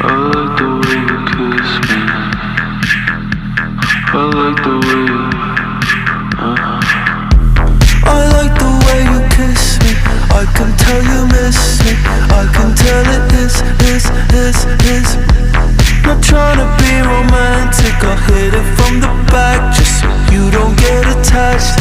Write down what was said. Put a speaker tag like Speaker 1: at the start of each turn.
Speaker 1: I like the way you kiss me. I like the way you I like the way you kiss me. I can tell you miss me. I can tell it is. Not trying to be romantic, I'll hit it from the back just so you don't get attached.